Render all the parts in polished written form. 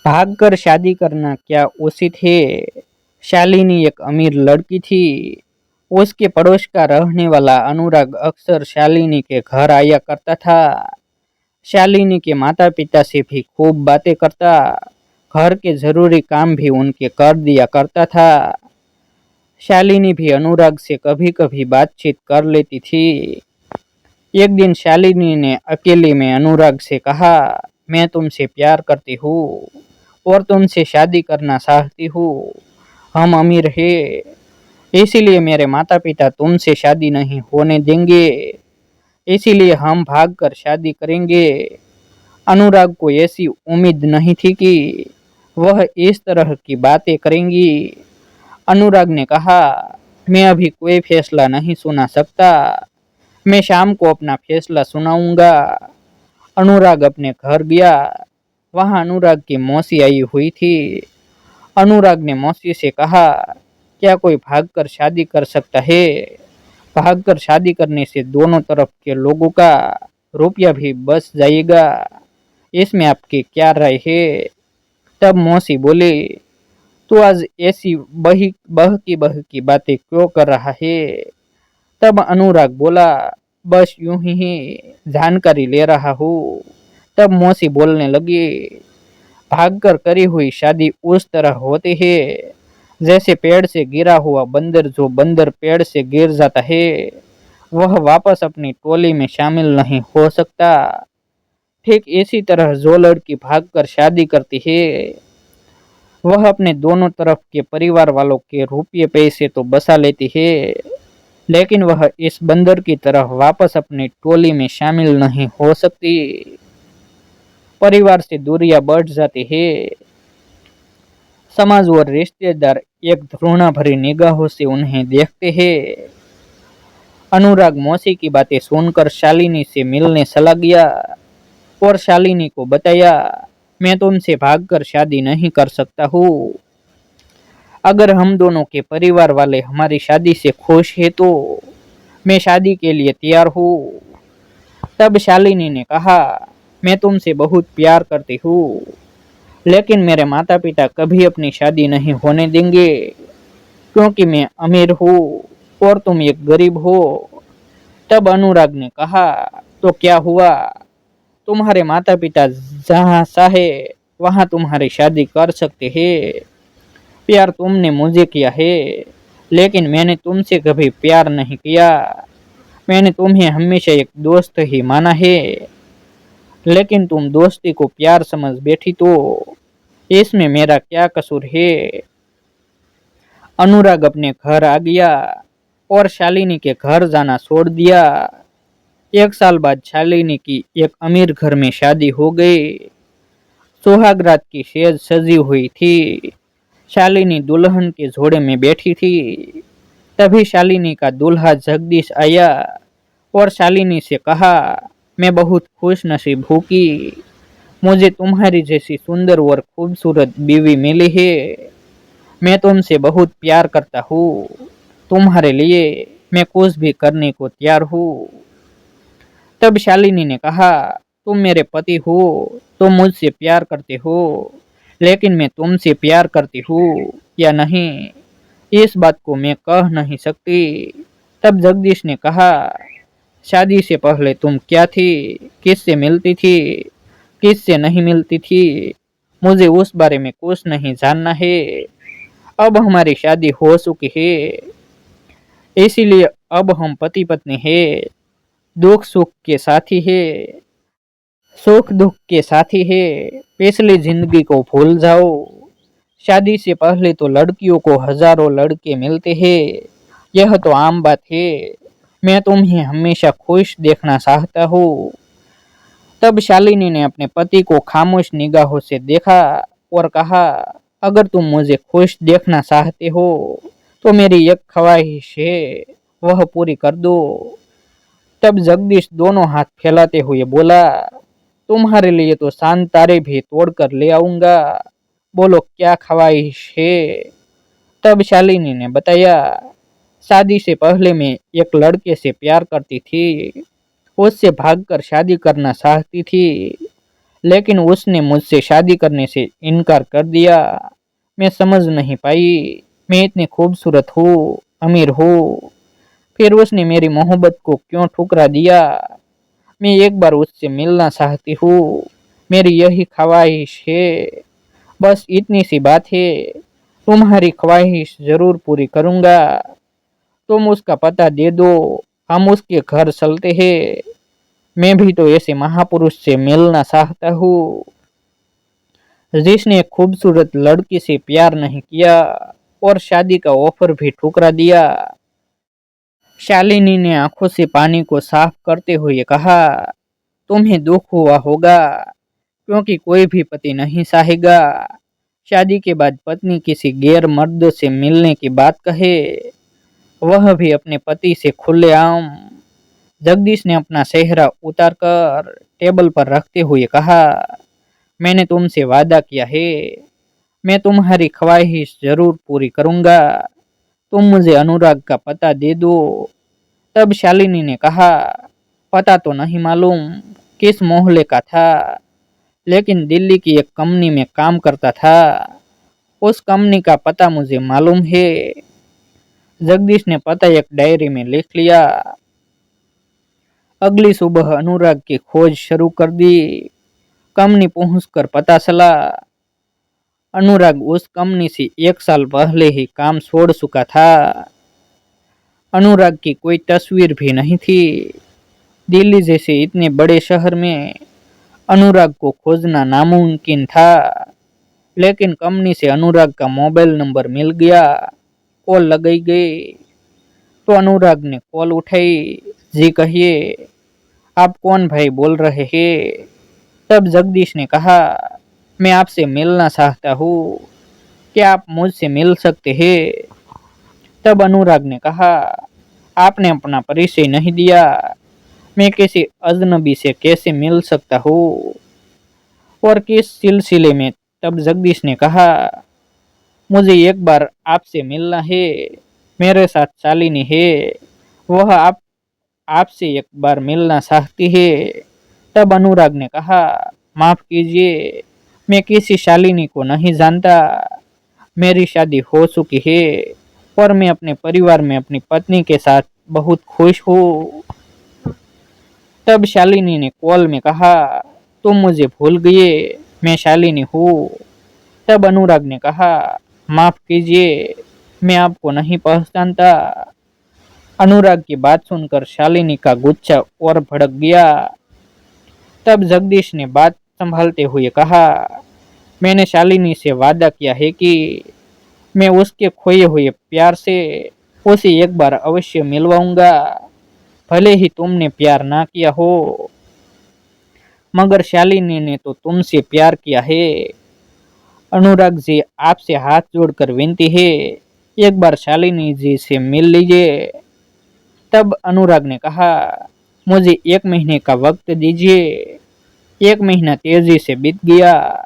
भागकर शादी करना क्या उचित है। शालिनी एक अमीर लड़की थी। उसके पड़ोस का रहने वाला अनुराग अक्सर शालिनी के घर आया करता था। शालिनी के माता पिता से भी खूब बातें करता। घर के जरूरी काम भी उनके कर दिया करता था। शालिनी भी अनुराग से कभी कभी बातचीत कर लेती थी। एक दिन शालिनी ने अकेले में अनुराग से कहा, मैं तुमसे प्यार करती हूँ और तुमसे शादी करना चाहती हूँ। हम अमीर हैं, इसीलिए मेरे माता पिता तुमसे शादी नहीं होने देंगे। इसीलिए हम भागकर शादी करेंगे। अनुराग को ऐसी उम्मीद नहीं थी कि वह इस तरह की बातें करेंगी। अनुराग ने कहा, मैं अभी कोई फैसला नहीं सुना सकता। मैं शाम को अपना फैसला सुनाऊंगा। अनुराग अपने घर गया। वहां अनुराग की मौसी आई हुई थी। अनुराग ने मौसी से कहा, क्या कोई भागकर शादी कर सकता है। भागकर शादी करने से दोनों तरफ के लोगों का रुपया भी बच जाएगा। इसमें आपकी क्या राय है। तब मौसी बोली, तू आज ऐसी बहकी बहकी बातें क्यों कर रहा है। तब अनुराग बोला, बस यूं ही जानकारी ले रहा हूँ। तब मौसी बोलने लगी, भागकर करी हुई शादी उस तरह होती है जैसे पेड़ से गिरा हुआ बंदर। जो बंदर पेड़ से गिर जाता है वह वापस अपनी टोली में शामिल नहीं हो सकता। ठीक इसी तरह जो लड़की भागकर शादी करती है वह अपने दोनों तरफ के परिवार वालों के रुपये पैसे तो बचा लेती है, लेकिन वह इस बंदर की तरह वापस अपनी टोली में शामिल नहीं हो सकती। परिवार से दूरियां बढ़ जाती है। समाज और रिश्तेदार एक घृणा भरी निगाहों से उन्हें देखते हैं। अनुराग मौसी की बातें सुनकर शालिनी से मिलने चला गया और शालिनी को बताया, मैं तुमसे भागकर शादी नहीं कर सकता हूँ। अगर हम दोनों के परिवार वाले हमारी शादी से खुश है तो मैं शादी के लिए तैयार हूँ। तब शालिनी ने कहा, मैं तुमसे बहुत प्यार करती हूँ, लेकिन मेरे माता पिता कभी अपनी शादी नहीं होने देंगे, क्योंकि मैं अमीर हूँ और तुम एक गरीब हो। तब अनुराग ने कहा, तो क्या हुआ, तुम्हारे माता पिता जहाँ चाहे वहाँ तुम्हारी शादी कर सकते हैं। प्यार तुमने मुझे किया है, लेकिन मैंने तुमसे कभी प्यार नहीं किया। मैंने तुम्हें हमेशा एक दोस्त ही माना है, लेकिन तुम दोस्ती को प्यार समझ बैठी तो इसमें मेरा क्या कसूर है। अनुराग अपने घर आ गया और शालिनी के घर जाना छोड़ दिया। एक साल बाद शालिनी की एक अमीर घर में शादी हो गई। सुहागरात की सेज सजी हुई थी। शालिनी दुल्हन के जोड़े में बैठी थी। तभी शालिनी का दूल्हा जगदीश आया और शालिनी से कहा, मैं बहुत खुश नसीब हूँ कि मुझे तुम्हारी जैसी सुंदर और खूबसूरत बीवी मिली है। मैं तुमसे बहुत प्यार करता हूँ। तुम्हारे लिए मैं कुछ भी करने को तैयार हूँ। तब शालिनी ने कहा, तुम मेरे पति हो, तुम मुझसे प्यार करते हो, लेकिन मैं तुमसे प्यार करती हूँ या नहीं इस बात को मैं कह नहीं सकती। तब जगदीश ने कहा, शादी से पहले तुम क्या थी, किससे मिलती थी, किससे नहीं मिलती थी, मुझे उस बारे में कुछ नहीं जानना है। अब हमारी शादी हो चुकी है, इसीलिए अब हम पति पत्नी है, दुख सुख के साथी है, सुख दुख के साथी है। पिछली जिंदगी को भूल जाओ। शादी से पहले तो लड़कियों को हजारों लड़के मिलते हैं, यह तो आम बात है। मैं तुम्हें हमेशा खुश देखना चाहता हूँ। तब शालिनी ने अपने पति को खामोश निगाहों से देखा और कहा, अगर तुम मुझे खुश देखना चाहते हो तो मेरी एक ख्वाहिश है, वह पूरी कर दो। तब जगदीश दोनों हाथ फैलाते हुए बोला, तुम्हारे लिए तो चांद तारे भी तोड़कर ले आऊंगा। बोलो क्या ख्वाहिश है। तब शालिनी ने बताया, शादी से पहले मैं एक लड़के से प्यार करती थी, उससे भागकर शादी करना चाहती थी, लेकिन उसने मुझसे शादी करने से इनकार कर दिया। मैं समझ नहीं पाई, मैं इतनी खूबसूरत हूँ, अमीर हूँ, फिर उसने मेरी मोहब्बत को क्यों ठुकरा दिया। मैं एक बार उससे मिलना चाहती हूँ, मेरी यही ख्वाहिश है, बस इतनी सी बात है। तुम्हारी ख्वाहिश जरूर पूरी करूँगा, तुम उसका पता दे दो, हम उसके घर चलते हैं। मैं भी तो ऐसे महापुरुष से मिलना चाहता हूँ जिसने एक खूबसूरत लड़की से प्यार नहीं किया और शादी का ऑफर भी ठुकरा दिया। शालिनी ने आंखों से पानी को साफ करते हुए कहा, तुम्हें दुख हुआ होगा, क्योंकि कोई भी पति नहीं चाहेगा शादी के बाद पत्नी किसी गैर मर्द से मिलने की बात कहे, वह भी अपने पति से खुलेआम। जगदीश ने अपना सेहरा उतारकर टेबल पर रखते हुए कहा, मैंने तुमसे वादा किया है, मैं तुम्हारी ख्वाहिश जरूर पूरी करूंगा, तुम मुझे अनुराग का पता दे दो। तब शालिनी ने कहा, पता तो नहीं मालूम किस मोहल्ले का था, लेकिन दिल्ली की एक कंपनी में काम करता था, उस कंपनी का पता मुझे मालूम है। जगदीश ने पता एक डायरी में लिख लिया। अगली सुबह अनुराग की खोज शुरू कर दी। कंपनी पहुंचकर पता चला अनुराग उस कंपनी से 1 साल पहले ही काम छोड़ चुका था। अनुराग की कोई तस्वीर भी नहीं थी। दिल्ली जैसे इतने बड़े शहर में अनुराग को खोजना नामुमकिन था, लेकिन कंपनी से अनुराग का मोबाइल नंबर मिल गया। कॉल लगाई गई तो अनुराग ने कॉल उठाई। जी कहिए, आप कौन भाई बोल रहे हैं? तब जगदीश ने कहा, मैं आपसे मिलना चाहता हूँ, क्या आप मुझसे मिल सकते हैं? तब अनुराग ने कहा, आपने अपना परिचय नहीं दिया, मैं किसी अजनबी से कैसे मिल सकता हूँ, और किस सिलसिले में? तब जगदीश ने कहा, मुझे एक बार आपसे मिलना है, मेरे साथ शालिनी है, वह आपसे एक बार मिलना चाहती है। तब अनुराग ने कहा, माफ कीजिए, मैं किसी शालिनी को नहीं जानता, मेरी शादी हो चुकी है और मैं अपने परिवार में अपनी पत्नी के साथ बहुत खुश हूँ। तब शालिनी ने कॉल में कहा, तुम मुझे भूल गए, मैं शालिनी हूँ। तब अनुराग ने कहा, माफ कीजिए, मैं आपको नहीं पहचानता। अनुराग की बात सुनकर शालिनी का गुस्सा और भड़क गया। तब जगदीश ने बात संभालते हुए कहा, मैंने शालिनी से वादा किया है कि मैं उसके खोए हुए प्यार से उसे एक बार अवश्य मिलवाऊंगा, भले ही तुमने प्यार ना किया हो। मगर शालिनी ने तो तुमसे प्यार किया है। अनुराग जी, आपसे हाथ जोड़कर विनती है, एक बार शालिनी जी से मिल लीजिए। तब अनुराग ने कहा, मुझे 1 महीने का वक्त दीजिए। 1 महीना तेजी से बीत गया।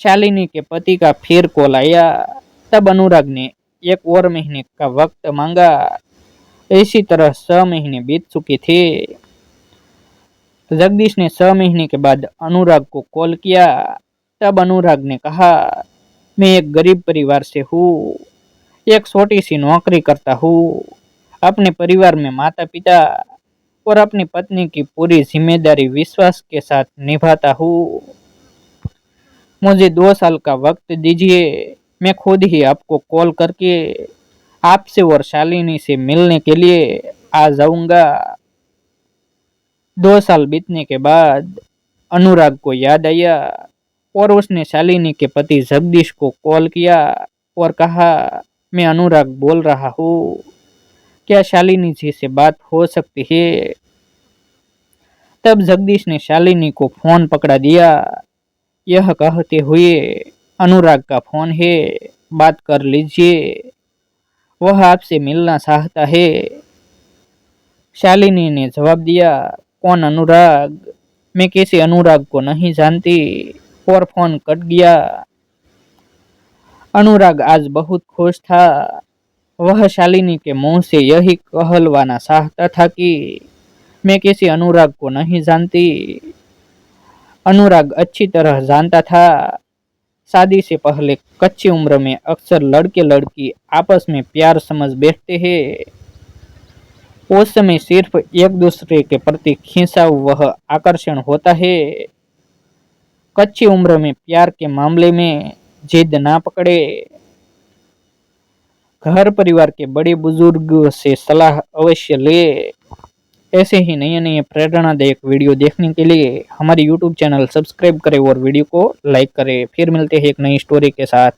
शालिनी के पति का फिर कॉल आया। तब अनुराग ने 1 और महीने का वक्त मांगा। इसी तरह 6 महीने बीत चुके थे। जगदीश ने 6 महीने के बाद अनुराग को कॉल किया। तब अनुराग ने कहा, मैं एक गरीब परिवार से हूँ, एक छोटी सी नौकरी करता हूँ, अपने परिवार में माता पिता और अपनी पत्नी की पूरी जिम्मेदारी विश्वास के साथ निभाता हूँ। मुझे 2 साल का वक्त दीजिए, मैं खुद ही आपको कॉल करके आपसे और शालिनी से मिलने के लिए आ जाऊंगा। 2 साल बीतने के बाद अनुराग को याद आया और उसने शालिनी के पति जगदीश को कॉल किया और कहा, मैं अनुराग बोल रहा हूँ, क्या शालिनी जी से बात हो सकती है? तब जगदीश ने शालिनी को फोन पकड़ा दिया, यह कहते हुए, अनुराग का फोन है, बात कर लीजिए, वह आपसे मिलना चाहता है। शालिनी ने जवाब दिया, कौन अनुराग? मैं किसी अनुराग को नहीं जानती, और फोन कट गया। अनुराग आज बहुत खुश था। वह शालिनी के मुंह से यही कहलवाना चाहता था कि मैं किसी अनुराग को नहीं जानती। अनुराग अच्छी तरह जानता था, शादी से पहले कच्ची उम्र में अक्सर लड़के लड़की आपस में प्यार समझ बैठते हैं। उस समय सिर्फ एक दूसरे के प्रति खिंचाव वह आकर्षण होता है। कच्ची उम्र में प्यार के मामले में जिद ना पकड़े। घर परिवार के बड़े बुजुर्ग से सलाह अवश्य ले। ऐसे ही नए नए प्रेरणादायक वीडियो देखने के लिए हमारे YouTube चैनल सब्सक्राइब करें और वीडियो को लाइक करें। फिर मिलते हैं एक नई स्टोरी के साथ।